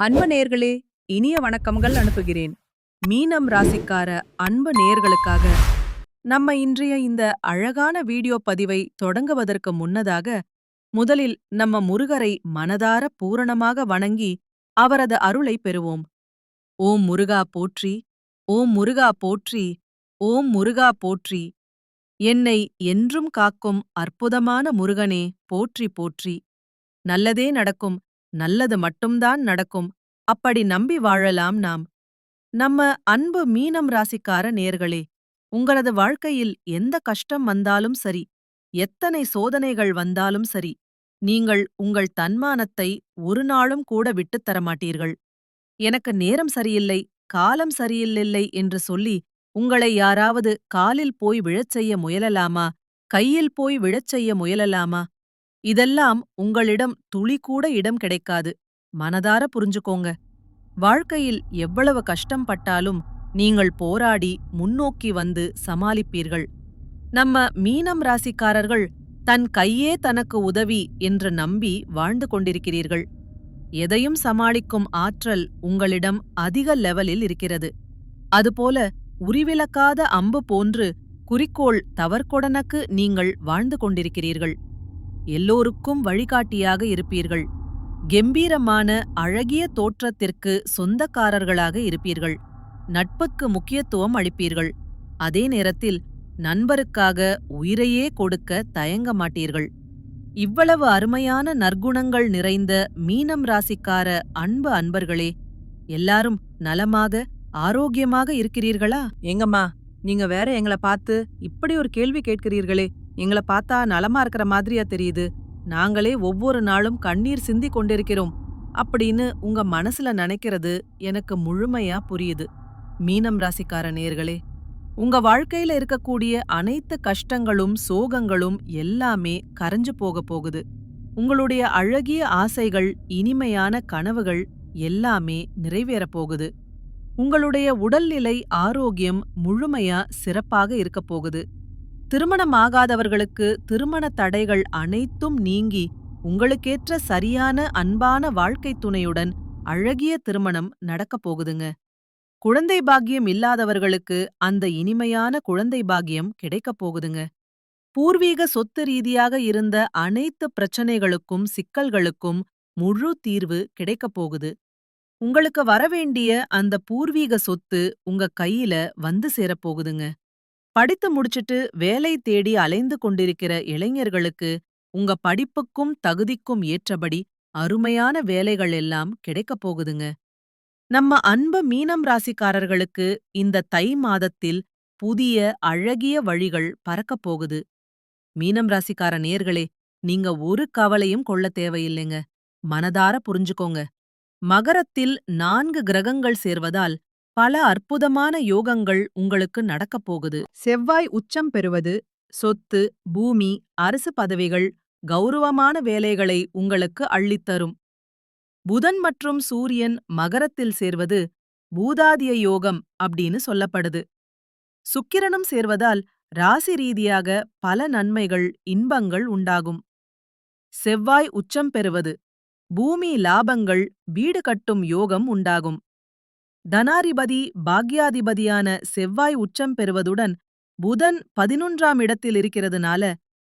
அன்பு நேர்களே, இனிய வணக்கங்கள் அனுப்புகிறேன். மீனம் ராசிக்கார அன்பு நேர்களுக்காக நம்ம இன்றைய இந்த அழகான வீடியோ பதிவை தொடங்குவதற்கு முன்னதாக, முதலில் நம்ம முருகரை மனதார பூரணமாக வணங்கி அவரது அருளை பெறுவோம். ஓம் முருகா போற்றி, ஓம் முருகா போற்றி, ஓம் முருகா போற்றி. என்னை என்றும் காக்கும் அற்புதமான முருகனே போற்றி போற்றி. நல்லதே நடக்கும், நல்லது மட்டும்தான் நடக்கும், அப்படி நம்பி வாழலாம் நாம். நம்ம அன்பு மீனம் ராசிக்கார நேர்களே, உங்களது வாழ்க்கையில் எந்த கஷ்டம் வந்தாலும் சரி, எத்தனை சோதனைகள் வந்தாலும் சரி, நீங்கள் உங்கள் தன்மானத்தை ஒரு நாளும் கூட விட்டுத் தரமாட்டீர்கள். எனக்கு நேரம் சரியில்லை, காலம் சரியில்லை என்று சொல்லி உங்களை யாராவது காலில் போய் விழச் செய்ய முயலலாமா, கையில் போய் விழச் செய்ய முயலலாமா? இதெல்லாம் உங்களிடம் துளிக்கூட இடம் கிடைக்காது. மனதார புரிஞ்சுக்கோங்க. வாழ்க்கையில் எவ்வளவு கஷ்டம் பட்டாலும் நீங்கள் போராடி முன்னோக்கி வந்து சமாளிப்பீர்கள். நம்ம மீனம் ராசிக்காரர்கள் தன் கையே தனக்கு உதவி என்று நம்பி வாழ்ந்து கொண்டிருக்கிறீர்கள். எதையும் சமாளிக்கும் ஆற்றல் உங்களிடம் அதிக லெவலில் இருக்கிறது. அதுபோல உரிவிலக்காத அம்பு போன்று குறிக்கோள் தவற்கொடனுக்கு நீங்கள் வாழ்ந்து கொண்டிருக்கிறீர்கள். எல்லோருக்கும் வழிகாட்டியாக இருப்பீர்கள். கெம்பீரமான அழகிய தோற்றத்திற்கு சொந்தக்காரர்களாக இருப்பீர்கள். நட்புக்கு முக்கியத்துவம் அளிப்பீர்கள். அதே நேரத்தில் நண்பருக்காக உயிரையே கொடுக்க தயங்க மாட்டீர்கள். இவ்வளவு அருமையான நற்குணங்கள் நிறைந்த மீனம் ராசிக்கார அன்பு அன்பர்களே, எல்லாரும் நலமாக ஆரோக்கியமாக இருக்கிறீர்களா? ஏங்கம்மா, நீங்க வேற எங்கள பார்த்து இப்படி ஒரு கேள்வி கேட்கிறீர்களே, எங்கள பார்த்தா நலமா இருக்கிற மாதிரியா தெரியுது? நாங்களே ஒவ்வொரு நாளும் கண்ணீர் சிந்திக் கொண்டிருக்கிறோம் அப்படின்னு உங்க மனசுல நினைக்கிறது எனக்கு முழுமையா புரியுது. மீனம் ராசிக்கார நேயர்களே, உங்க வாழ்க்கையில இருக்கக்கூடிய அனைத்து கஷ்டங்களும் சோகங்களும் எல்லாமே கரைஞ்சு போக போகுது. உங்களுடைய அழகிய ஆசைகள், இனிமையான கனவுகள் எல்லாமே நிறைவேறப் போகுது. உங்களுடைய உடல்நிலை ஆரோக்கியம் முழுமையா சிறப்பாக இருக்கப் போகுது. திருமணமாகாதவர்களுக்கு திருமண தடைகள் அனைத்தும் நீங்கி உங்களுக்கேற்ற சரியான அன்பான வாழ்க்கைத் துணையுடன் அழகிய திருமணம் நடக்கப் போகுதுங்க. குழந்தை பாக்கியம் இல்லாதவர்களுக்கு அந்த இனிமையான குழந்தை பாக்கியம் கிடைக்கப் போகுதுங்க. பூர்வீக சொத்து ரீதியாக இருந்த அனைத்து பிரச்சனைகளுக்கும் சிக்கல்களுக்கும் முழு தீர்வு கிடைக்கப் போகுது. உங்களுக்கு வரவேண்டிய அந்த பூர்வீக சொத்து உங்க கையில வந்து சேரப்போகுதுங்க. படித்து முடிச்சிட்டு வேலை தேடி அலைந்து கொண்டிருக்கிற இளைஞர்களுக்கு உங்க படிப்புக்கும் தகுதிக்கும் ஏற்றபடி அருமையான வேலைகள் எல்லாம் கிடைக்கப் போகுதுங்க. நம்ம அன்பு மீனம் ராசிக்காரர்களுக்கு இந்த தை மாதத்தில் புதிய அழகிய வழிகள் பறக்கப் போகுது. மீனம் ராசிக்கார நேயர்களே, நீங்க ஒரு கவலையும் கொள்ள தேவையில்லைங்க. மனதார புரிஞ்சுக்கோங்க. மகரத்தில் 4 கிரகங்கள் சேர்வதால் பல அற்புதமான யோகங்கள் உங்களுக்கு நடக்கப் போகுது. செவ்வாய் உச்சம் பெறுவது சொத்து, பூமி, அரசு பதவிகள், கௌரவமான வேலைகளை உங்களுக்கு அள்ளித்தரும். புதன் மற்றும் சூரியன் மகரத்தில் சேர்வது பூதாதிய யோகம் அப்படின்னு சொல்லப்படுது. சுக்கிரனும் சேர்வதால் ராசி ரீதியாக பல நன்மைகள், இன்பங்கள் உண்டாகும். செவ்வாய் உச்சம் பெறுவது பூமி லாபங்கள், வீடு கட்டும் யோகம் உண்டாகும். தனாதிபதி பாக்யாதிபதியான செவ்வாய் உச்சம் பெறுவதுடன் புதன் 11ஆம் இடத்தில் இருக்கிறதுனால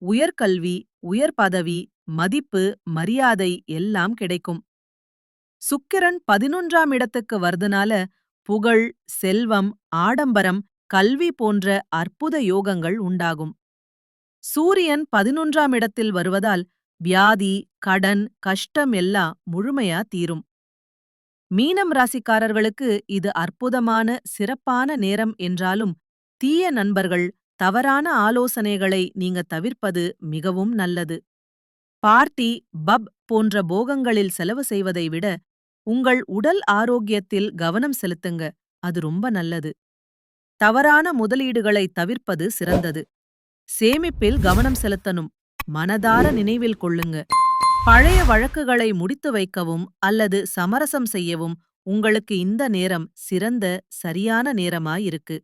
உயர்கல்வி, உயர் பதவி, மதிப்பு, மரியாதை எல்லாம் கிடைக்கும். சுக்கிரன் 11ஆம் இடத்துக்கு வரதுனால புகழ், செல்வம், ஆடம்பரம், கல்வி போன்ற அற்புத யோகங்கள் உண்டாகும். சூரியன் 11ஆம் இடத்தில் வருவதால் வியாதி, கடன், கஷ்டம் எல்லாம் முழுமையா தீரும். மீனம் ராசிக்காரர்களுக்கு இது அற்புதமான சிறப்பான நேரம் என்றாலும் தீய நண்பர்கள், தவறான ஆலோசனைகளை நீங்க தவிர்ப்பது மிகவும் நல்லது. பார்ட்டி, பப் போன்ற போகங்களில் செலவு செய்வதை விட உங்கள் உடல் ஆரோக்கியத்தில் கவனம் செலுத்துங்க. அது ரொம்ப நல்லது. தவறான முதலீடுகளை தவிர்ப்பது சிறந்தது. சேமிப்பில் கவனம் செலுத்தணும். மனதார நினைவில் கொள்ளுங்க. பழைய வழக்குகளை முடித்து வைக்கவும் அல்லது சமரசம் செய்யவும் உங்களுக்கு இந்த நேரம் சிறந்த சரியான நேரமாயிருக்கு.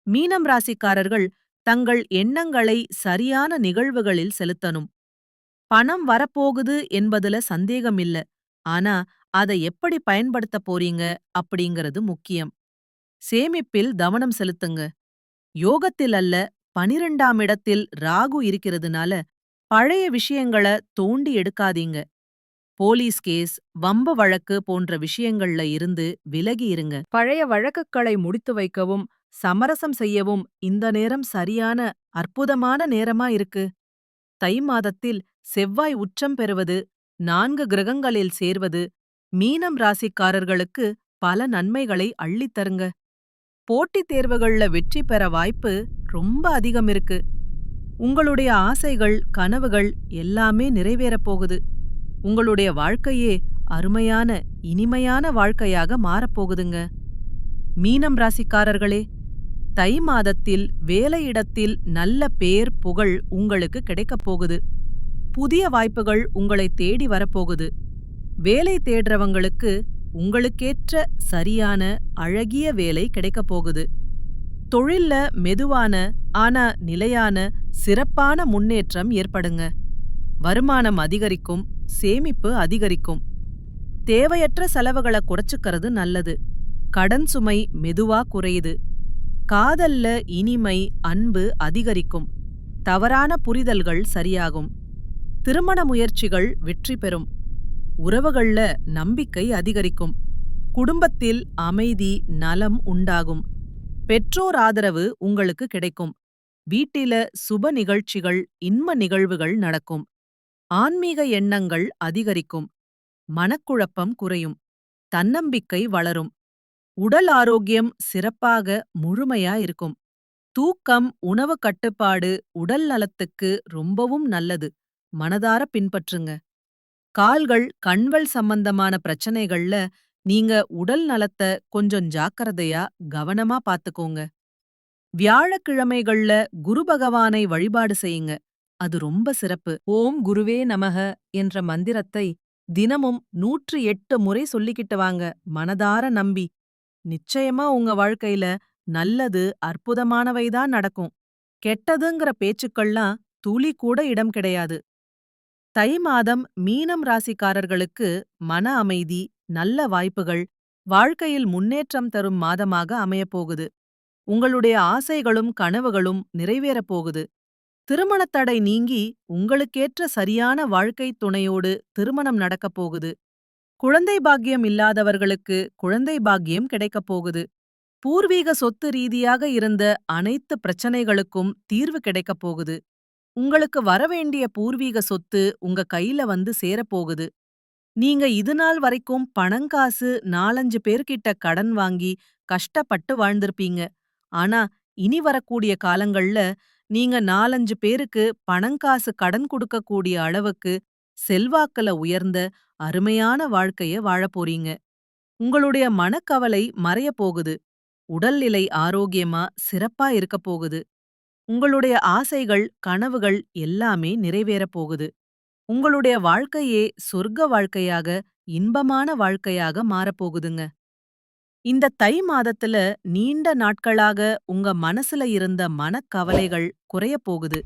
மீனம் ராசிக்காரர்கள் தங்கள் எண்ணங்களை சரியான நிகழ்வுகளில் செலுத்தணும். பணம் வரப்போகுது என்பதுல சந்தேகம் இல்ல. ஆனா அதை எப்படி பயன்படுத்த போறீங்க அப்படிங்கறது முக்கியம். சேமிப்பில் கவனம் செலுத்துங்க. யோகத்தில் அல்ல, 12ஆம் இடத்தில் ராகு இருக்கிறதுனால பழைய விஷயங்கள தோண்டி எடுக்காதீங்க. போலீஸ் கேஸ், வம்பு வழக்கு போன்ற விஷயங்கள்ல இருந்து விலகி இருங்க. பழைய வழக்குகளை முடித்து வைக்கவும், சமரசம் செய்யவும் இந்த நேரம் சரியான, அற்புதமான நேரமா இருக்கு. தை மாதத்தில் செவ்வாய் உச்சம் பெறுவது, 4 கிரகங்களில் சேர்வது, மீனம் ராசிக்காரர்களுக்கு பல நன்மைகளை அள்ளித் தருங்க. போட்டித் தேர்வுகள்ல வெற்றி பெற வாய்ப்பு ரொம்ப அதிகம் இருக்கு. உங்களுடைய ஆசைகள், கனவுகள் எல்லாமே நிறைவேறப் போகுது. உங்களுடைய வாழ்க்கையே அருமையான, இனிமையான வாழ்க்கையாக மாறப்போகுதுங்க. மீனம் ராசிக்காரர்களே, தை மாதத்தில் வேலையிடத்தில் நல்ல பேர், புகழ் உங்களுக்கு கிடைக்கப் போகுது. புதிய வாய்ப்புகள் உங்களை தேடி வரப்போகுது. வேலை தேடுறவங்களுக்கு உங்களுக்கேற்ற சரியான, அழகிய வேலை கிடைக்கப் போகுது. தொழில்ல மெதுவான, ஆனா நிலையான, சிறப்பான முன்னேற்றம் ஏற்படுங்க. வருமானம் அதிகரிக்கும், சேமிப்பு அதிகரிக்கும். தேவையற்ற செலவுகளை குறைச்சுக்கிறது நல்லது. கடன் சுமை மெதுவா குறையுது. காதல்ல இனிமை, அன்பு அதிகரிக்கும். தவறான புரிதல்கள் சரியாகும். திருமண முயற்சிகள் வெற்றி பெறும். உறவுகள்ல நம்பிக்கை அதிகரிக்கும். குடும்பத்தில் அமைதி, நலம் உண்டாகும். பெற்றோர் ஆதரவு உங்களுக்கு கிடைக்கும். வீட்டில சுப நிகழ்ச்சிகள், இன்ப நிகழ்வுகள் நடக்கும். ஆன்மீக எண்ணங்கள் அதிகரிக்கும். மனக்குழப்பம் குறையும். தன்னம்பிக்கை வளரும். உடல் ஆரோக்கியம் சிறப்பாக, முழுமையா இருக்கும். தூக்கம், உணவு கட்டுப்பாடு உடல் நலத்துக்கு ரொம்பவும் நல்லது. மனதார பின்பற்றுங்க. கால்கள், கண்கள் சம்பந்தமான பிரச்சனைகள்ல நீங்க உடல் நலத்த கொஞ்சம் ஜாக்கிரதையா, கவனமா பாத்துக்கோங்க. வியாழக்கிழமைகள்ல குரு பகவானை வழிபாடு செய்யுங்க. அது ரொம்ப சிறப்பு. ஓம் குருவே நமக என்ற மந்திரத்தை தினமும் 108 முறை சொல்லிக்கிட்டு வாங்க, மனதார நம்பி. நிச்சயமா உங்க வாழ்க்கையில நல்லது, அற்புதமானவைதான் நடக்கும். கெட்டதுங்கிற பேச்சுக்கள்லாம் துளி கூட இடம் கிடையாது. தை மாதம் மீனம் ராசிக்காரர்களுக்கு மன அமைதி, நல்ல வாய்ப்புகள், வாழ்க்கையில் முன்னேற்றம் தரும் மாதமாக அமையப்போகுது. உங்களுடைய ஆசைகளும் கனவுகளும் நிறைவேறப் போகுது. திருமணத் தடை நீங்கி உங்களுக்கேற்ற சரியான வாழ்க்கை துணையோடு திருமணம் நடக்கப் போகுது. குழந்தை பாக்கியம் இல்லாதவர்களுக்கு குழந்தை பாக்கியம் கிடைக்கப் போகுது. பூர்வீக சொத்து ரீதியாக இருந்த அனைத்து பிரச்சனைகளுக்கும் தீர்வு கிடைக்கப் போகுது. உங்களுக்கு வரவேண்டிய பூர்வீக சொத்து உங்க கையில வந்து சேரப்போகுது. நீங்க இதுநாள் வரைக்கும் பணங்காசு 4-5 பேர்கிட்ட கடன் வாங்கி கஷ்டப்பட்டு வாழ்ந்திருப்பீங்க. ஆனா இனி வரக்கூடிய காலங்கள்ல நீங்க 4-5 பேருக்கு பணங்காசு கடன் கொடுக்கக்கூடிய அளவுக்கு செல்வாக்குல உயர்ந்த, அருமையான வாழ்க்கைய வாழப் போறீங்க. உங்களுடைய மனக்கவலை மறையப் போகுது. உடல்நிலை ஆரோக்கியமா, சிறப்பா இருக்கப் போகுது. உங்களுடைய ஆசைகள், கனவுகள் எல்லாமே நிறைவேறப் போகுது. உங்களுடைய வாழ்க்கையே சொர்க்க வாழ்க்கையாக, இன்பமான வாழ்க்கையாக மாறப்போகுதுங்க. இந்த தை மாதத்துல நீண்ட நாட்களாக உங்க மனசுல இருந்த மனக்கவலைகள் குறையப் போகுது.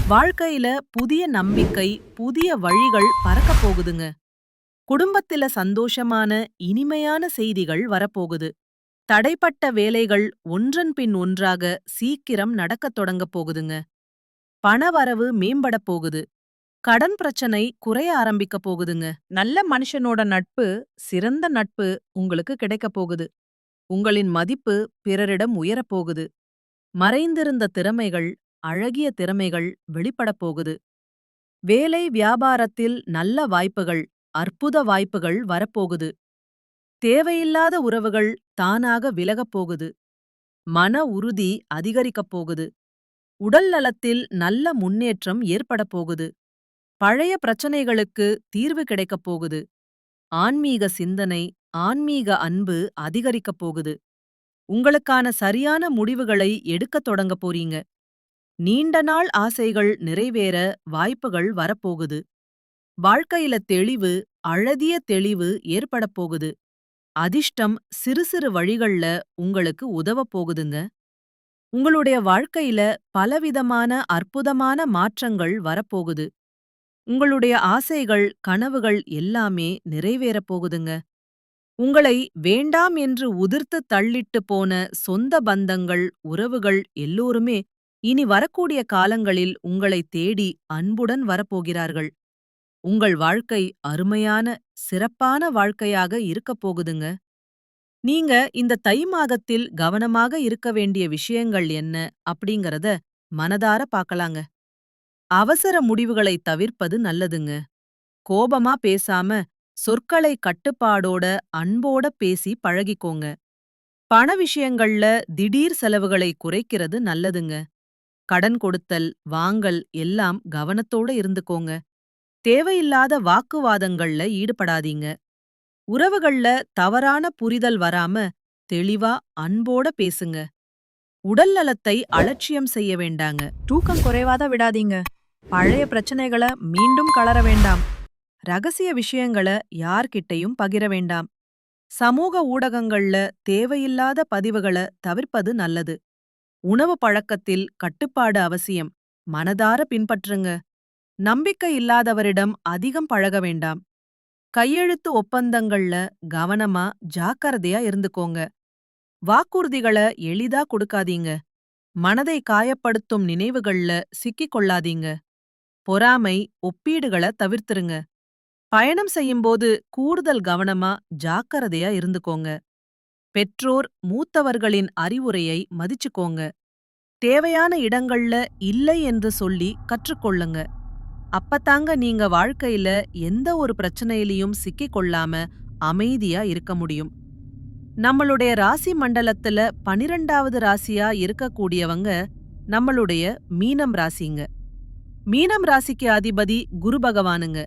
வாழ்க்கையில புதிய நம்பிக்கை, புதிய வழிகள் பறக்கப் போகுதுங்க. குடும்பத்தில சந்தோஷமான, இனிமையான செய்திகள் வரப்போகுது. தடைப்பட்ட வேலைகள் ஒன்றன் பின் ஒன்றாக சீக்கிரம் நடக்கத் தொடங்கப் போகுதுங்க. பணவரவு மேம்படப் போகுது. கடன் பிரச்சனை குறைய ஆரம்பிக்கப் போகுதுங்க. நல்ல மனுஷனோட நட்பு, சிறந்த நட்பு உங்களுக்கு கிடைக்கப் போகுது. உங்களின் மதிப்பு பிறரிடம் உயரப் போகுது. மறைந்திருந்த திறமைகள், அழகிய திறமைகள் வெளிப்படப் போகுது. வேலை வியாபாரத்தில் நல்ல வாய்ப்புகள், அற்புத வாய்ப்புகள் வரப்போகுது. தேவையில்லாத உறவுகள் தானாக விலகப் போகுது. மன உறுதி அதிகரிக்கப் போகுது. உடல் நலத்தில் நல்ல முன்னேற்றம் ஏற்படப் போகுது. பழைய பிரச்சனைகளுக்கு தீர்வு கிடைக்கப் போகுது. ஆன்மீக சிந்தனை, ஆன்மீக அன்பு அதிகரிக்கப் போகுது. உங்களுக்கான சரியான முடிவுகளை எடுக்கத் தொடங்கப் போறீங்க. நீண்ட நாள் ஆசைகள் நிறைவேற வாய்ப்புகள் வரப்போகுது. வாழ்க்கையில தெளிவு, அழகிய தெளிவு ஏற்படப் போகுது. அதிர்ஷ்டம் சிறு சிறு வழிகள்ல உங்களுக்கு உதவப் போகுதுங்க. உங்களுடைய வாழ்க்கையில பலவிதமான அற்புதமான மாற்றங்கள் வரப்போகுது. உங்களுடைய ஆசைகள், கனவுகள் எல்லாமே நிறைவேறப் போகுதுங்க. உங்களை வேண்டாம் என்று உதிர்த்து தள்ளிட்டு போன சொந்த பந்தங்கள், உறவுகள் எல்லோருமே இனி வரக்கூடிய காலங்களில் உங்களைத் தேடி அன்புடன் வரப்போகிறார்கள். உங்கள் வாழ்க்கை அருமையான, சிறப்பான வாழ்க்கையாக இருக்கப் போகுதுங்க. நீங்க இந்த தை மாதத்தில் கவனமாக இருக்க வேண்டிய விஷயங்கள் என்ன அப்படிங்கறத மனதார பார்க்கலாங்க. அவசர முடிவுகளை தவிர்ப்பது நல்லதுங்க. கோபமா பேசாம சொற்களை கட்டுப்பாடோட அன்போட பேசி பழகிக்கோங்க. பண விஷயங்கள்ல திடீர் செலவுகளை குறைக்கிறது நல்லதுங்க. கடன் கொடுத்தல், வாங்கல் எல்லாம் கவனத்தோட இருந்துக்கோங்க. தேவையில்லாத வாக்குவாதங்கள்ல ஈடுபடாதீங்க. உறவுகள்ல தவறான புரிதல் வராம தெளிவா அன்போட பேசுங்க. உடல் நலத்தை அலட்சியம் செய்ய வேண்டாங்க. தூக்கம் குறைவாத விடாதீங்க. பழைய பிரச்சனைகள மீண்டும் கலர வேண்டாம். ரகசிய விஷயங்கள யார்கிட்டயும் பகிர வேண்டாம். சமூக ஊடகங்கள்ல தேவையில்லாத பதிவுகள தவிர்ப்பது நல்லது. உணவு பழக்கத்தில் கட்டுப்பாடு அவசியம். மனதார பின்பற்றுங்க. நம்பிக்கை இல்லாதவரிடம் அதிகம் பழக வேண்டாம். கையெழுத்து ஒப்பந்தங்கள்ல கவனமா, ஜாக்கிரதையா இருந்துக்கோங்க. வாக்குறுதிகள எளிதா கொடுக்காதீங்க. மனதை காயப்படுத்தும் நினைவுகள்ல சிக்கிக் கொள்ளாதீங்க. பொறாமை, ஒப்பீடுகள தவிர்த்திருங்க. பயணம் செய்யும்போது கூடுதல் கவனமா, ஜாக்கிரதையா இருந்துக்கோங்க. பெற்றோர், மூத்தவர்களின் அறிவுரையை மதிச்சுக்கோங்க. தேவையான இடங்கள்ல இல்லை என்று சொல்லி கற்றுக்கொள்ளுங்க. அப்பத்தாங்க நீங்க வாழ்க்கையில எந்த ஒரு பிரச்சனையிலயும் சிக்கிக் கொள்ளாம அமைதியா இருக்க முடியும். நம்மளுடைய ராசி மண்டலத்துல 12வது ராசியா இருக்கக்கூடியவங்க நம்மளுடைய மீனம் ராசிங்க. மீனம் ராசிக்கு அதிபதி குரு பகவானுங்க.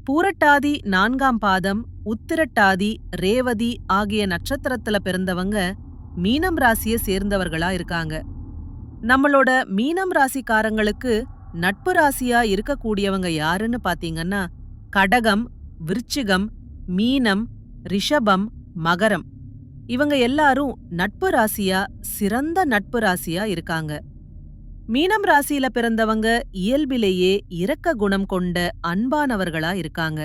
பூரட்டாதி 4ஆம் பாதம், உத்திரட்டாதி, ரேவதி ஆகிய நட்சத்திரத்துல பிறந்தவங்க மீனம் ராசிய சேர்ந்தவர்களா இருக்காங்க. நம்மளோட மீனம் ராசிக்காரங்களுக்கு நட்பு ராசியா இருக்கக்கூடியவங்க யாருன்னு பாத்தீங்கன்னா கடகம், விருச்சிகம், மீனம், ரிஷபம், மகரம். இவங்க எல்லாரும் நட்பு ராசியா, சிறந்த நட்பு ராசியா இருக்காங்க. மீனம் ராசியில பிறந்தவங்க இயல்பிலேயே இரக்க குணம் கொண்ட அன்பானவர்களா இருக்காங்க.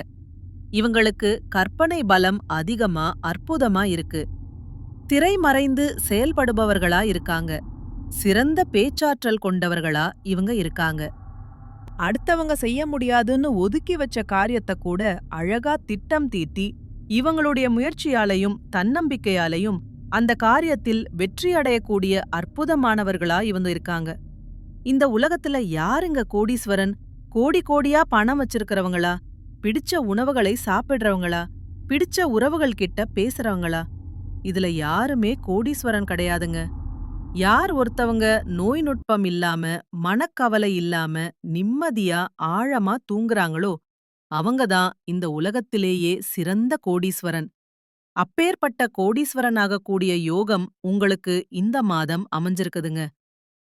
இவங்களுக்கு கற்பனை பலம் அதிகமா, அற்புதமா இருக்கு. திரைமறைந்து செயல்படுபவர்களா இருக்காங்க. சிறந்த பேச்சாற்றல் கொண்டவர்களா இவங்க இருக்காங்க. அடுத்தவங்க செய்ய முடியாதுன்னு ஒதுக்கி வச்ச காரியத்தை கூட அழகா திட்டம் தீட்டி இவங்களுடைய முயற்சியாலையும் தன்னம்பிக்கையாலையும் அந்த காரியத்தில் வெற்றியடையக்கூடிய அற்புதமானவர்களா இவங்க இருக்காங்க. இந்த உலகத்துல யாருங்க கோடீஸ்வரன்? கோடி கோடியா பணம் வச்சிருக்கிறவங்களா? பிடிச்ச உணவுகளை சாப்பிடுறவங்களா? பிடிச்ச உறவுகள் கிட்ட பேசுறவங்களா? இதுல யாருமே கோடீஸ்வரன் கிடையாதுங்க. யார் ஒருத்தவங்க நோய் நுட்பம் இல்லாம, மனக்கவலை இல்லாம, நிம்மதியா ஆழமா தூங்குறாங்களோ அவங்க தான் இந்த உலகத்திலேயே சிறந்த கோடீஸ்வரன். அப்பேற்பட்ட கோடீஸ்வரனாகக்கூடிய யோகம் உங்களுக்கு இந்த மாதம் அமைஞ்சிருக்குதுங்க.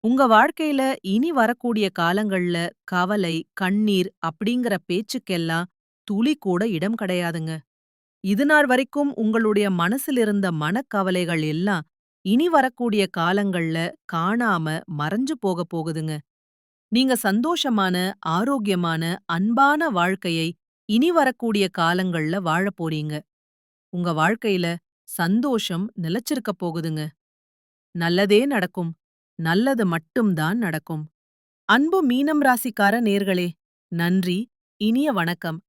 உங்க வாழ்க்கையில இனி வரக்கூடிய காலங்கள்ல கவலை, கண்ணீர் அப்படிங்கிற பேச்சுக்கெல்லாம் துளி கூட இடம் கிடையாதுங்க. இதுநாள் வரைக்கும் உங்களுடைய மனசில் இருந்த மனக்கவலைகள் எல்லாம் இனி வரக்கூடிய காலங்கள்ல காணாம மறைஞ்சு போகப் போகுதுங்க. நீங்க சந்தோஷமான, ஆரோக்கியமான, அன்பான வாழ்க்கையை இனி வரக்கூடிய காலங்கள்ல வாழப் போறீங்க. உங்க வாழ்க்கையில சந்தோஷம் நிலைச்சிருக்கப் போகுதுங்க. நல்லதே நடக்கும். நல்லது மட்டும்தான் நடக்கும். அன்பு மீனம் ராசிக்கார நேர்களே, நன்றி, இனிய வணக்கம்.